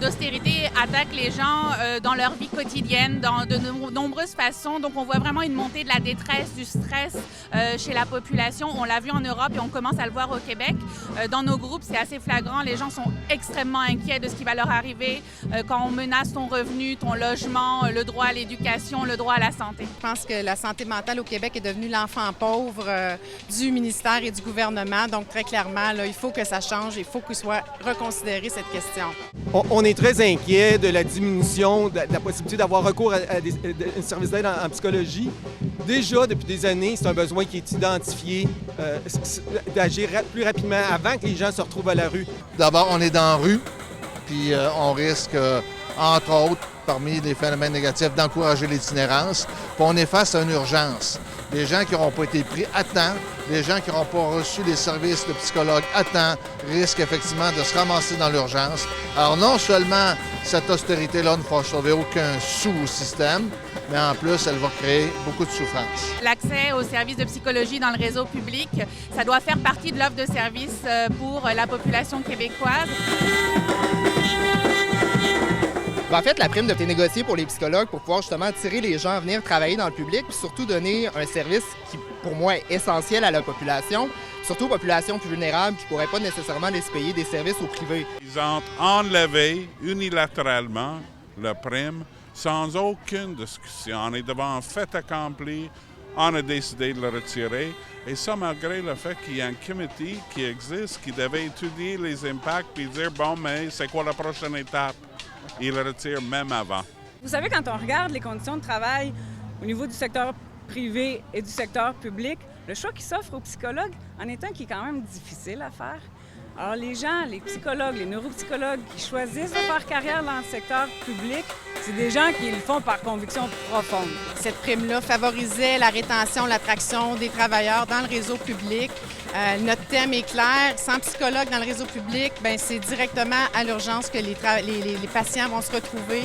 d'austérité attaque les gens dans leur vie quotidienne, dans de nombreuses façons. Donc, on voit vraiment une montée de la détresse, du stress chez la population. On l'a vu en Europe et on commence à le voir au Québec. Dans nos groupes, c'est assez flagrant. Les gens sont extrêmement inquiets de ce qui va leur arriver quand on menace ton revenu, ton logement, le droit à l'éducation, le droit à la santé. Je pense que la santé mentale au Québec est devenue l'enfant pauvre du ministère et du gouvernement. Donc, très clairement, là, il faut que ça change. Il faut qu'il soit reconsidéré cette question. On est très inquiet de la diminution, de la possibilité d'avoir recours à un service d'aide en psychologie. Déjà, depuis des années, c'est un besoin qui est identifié, d'agir plus rapidement avant que les gens se retrouvent à la rue. D'abord, on est dans la rue, puis on risque, entre autres, parmi les phénomènes négatifs, d'encourager l'itinérance. Puis on est face à une urgence. Les gens qui n'auront pas été pris à temps, les gens qui n'auront pas reçu les services de psychologues à temps, risquent effectivement de se ramasser dans l'urgence. Alors non seulement cette austérité-là ne fera sauver aucun sou au système, mais en plus, elle va créer beaucoup de souffrance. L'accès aux services de psychologie dans le réseau public, ça doit faire partie de l'offre de services pour la population québécoise. En fait, la prime a été négociée pour les psychologues pour pouvoir justement attirer les gens à venir travailler dans le public, puis surtout donner un service qui, pour moi, est essentiel à la population, surtout aux populations plus vulnérables qui ne pourraient pas nécessairement les payer des services au privé. Ils ont enlevé unilatéralement la prime sans aucune discussion. On est devant un fait accompli, on a décidé de le retirer. Et ça, malgré le fait qu'il y a un comité qui existe, qui devait étudier les impacts et dire, bon, mais c'est quoi la prochaine étape? Il le retire même avant. Vous savez, quand on regarde les conditions de travail au niveau du secteur privé et du secteur public, le choix qui s'offre aux psychologues en est un qui est quand même difficile à faire. Alors les gens, les psychologues, les neuropsychologues qui choisissent de faire carrière dans le secteur public, c'est des gens qui le font par conviction profonde. Cette prime-là favorisait la rétention, l'attraction des travailleurs dans le réseau public. Notre thème est clair. Sans psychologue dans le réseau public, bien, c'est directement à l'urgence que les patients vont se retrouver.